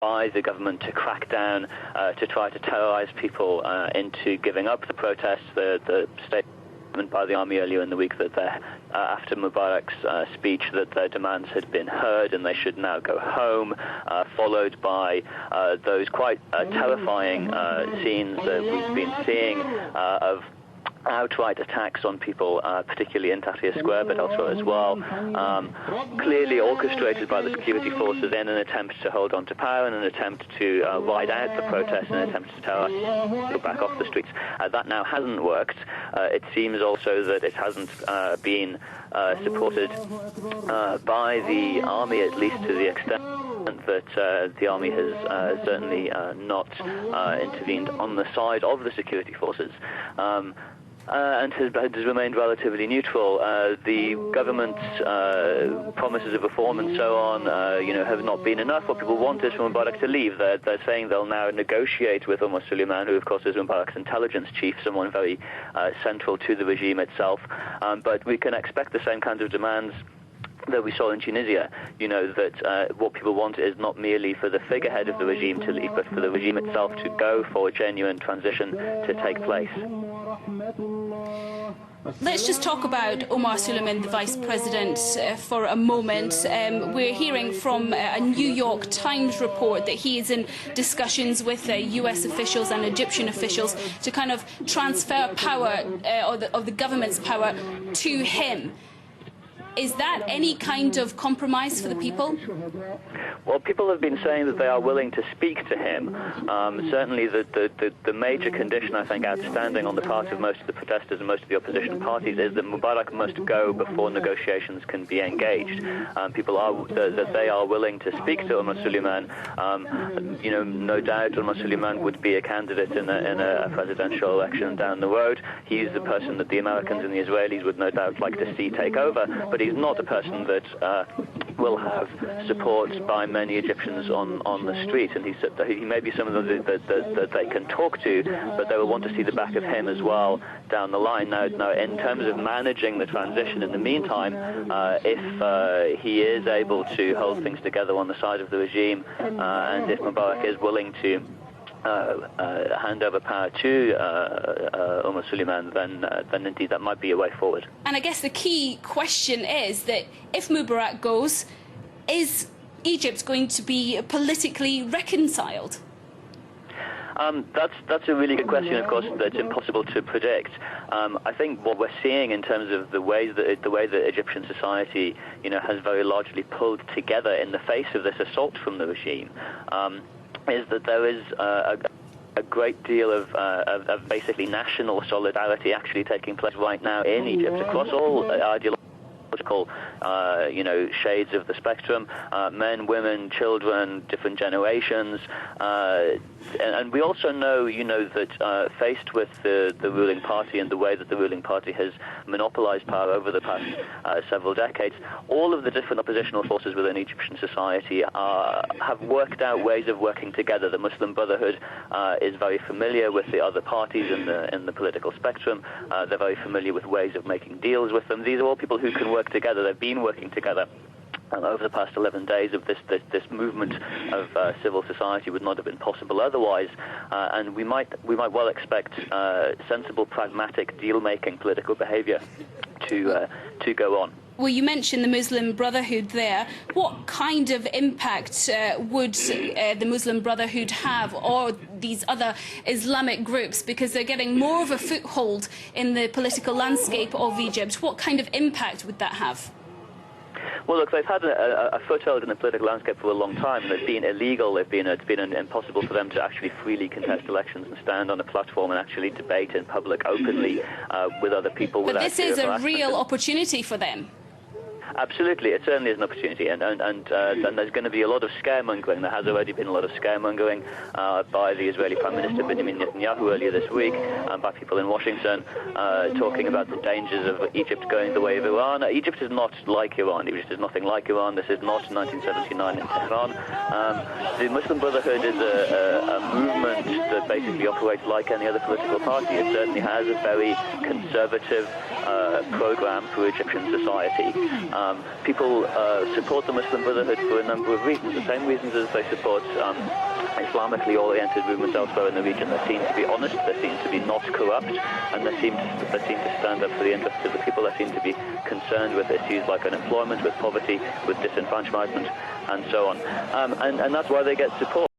by the government to crack down, to try to terrorize people into giving up the protests. The statement by the army earlier in the week that after Mubarak's speech that their demands had been heard and they should now go home, followed by those quite terrifying scenes that we've been seeing of outright attacks on people, particularly in Tahrir Square, but elsewhere as well, clearly orchestrated by the security forces in an attempt to hold on to power, in an attempt to ride out the protests, in an attempt to terrorize people back off the streets. That now hasn't worked. It seems also that it hasn't been supported by the army, at least to the extent that the army has certainly not intervened on the side of the security forces. And has remained relatively neutral. The government's promises of reform and so on, have not been enough. What people want is for Mubarak to leave. They're saying they'll now negotiate with Omar Suleiman, who of course is Mubarak's intelligence chief, someone very central to the regime itself. But we can expect the same kinds of demands that we saw in Tunisia, that what people want is not merely for the figurehead of the regime to leave, but for the regime itself to go, for a genuine transition to take place. Let's just talk about Omar Suleiman, the Vice President, for a moment. We're hearing from a New York Times report that he is in discussions with US officials and Egyptian officials to kind of transfer power, of the government's power, to him. Is that any kind of compromise for the people? Well, people have been saying that they are willing to speak to him. Certainly the major condition, I think, outstanding on the part of most of the protesters and most of the opposition parties is that Mubarak must go before negotiations can be engaged. People are that they are willing to speak to Omar Suleiman. No doubt Omar Suleiman would be a candidate in a presidential election down the road. He's the person that the Americans and the Israelis would no doubt like to see take over, but he's not a person that will have support by many Egyptians on the street, and he said that he may be someone that they can talk to, but they will want to see the back of him as well down the line. Now, in terms of managing the transition in the meantime, if he is able to hold things together on the side of the regime, and if Mubarak is willing to hand over power to Omar Suleiman, then indeed that might be a way forward. And I guess the key question is that if Mubarak goes, is Egypt going to be politically reconciled? That's a really good question, of course, that's impossible to predict. I think what we're seeing in terms of the way that Egyptian society, has very largely pulled together in the face of this assault from the regime, is that there is a great deal of basically national solidarity actually taking place right now in Egypt across all ideological shades of the spectrum, men, women, children, different generations, and we also know, that faced with the ruling party and the way that the ruling party has monopolized power over the past several decades, all of the different oppositional forces within Egyptian society have worked out ways of working together. The Muslim Brotherhood is very familiar with the other parties in the political spectrum. They're very familiar with ways of making deals with them. These are all people who can work together. They've been working together. Over the past 11 days of this movement of civil society would not have been possible otherwise, and we might well expect sensible, pragmatic, deal-making political behaviour to go on. Well, you mentioned the Muslim Brotherhood there. What kind of impact would the Muslim Brotherhood have, or these other Islamic groups, because they're getting more of a foothold in the political landscape of Egypt? What kind of impact would that have? Well, look, they've had a foothold in the political landscape for a long time. They've been illegal. It's been impossible for them to actually freely contest elections and stand on a platform and actually debate in public openly with other people. But this is a real opportunity for them. Absolutely, it certainly is an opportunity, and there's going to be a lot of scaremongering. There has already been a lot of scaremongering by the Israeli Prime Minister Benjamin Netanyahu earlier this week, by people in Washington, talking about the dangers of Egypt going the way of Iran. Egypt is not like Iran. Egypt is nothing like Iran. This is not 1979 in Tehran. The Muslim Brotherhood is a movement that basically operates like any other political party. It certainly has a very conservative program for Egyptian society. People support the Muslim Brotherhood for a number of reasons, the same reasons as they support Islamically oriented movements elsewhere in the region. They seem to be honest, they seem to be not corrupt, and they seem to stand up for the interests of the people. They seem to be concerned with issues like unemployment, with poverty, with disenfranchisement, and so on. And that's why they get support.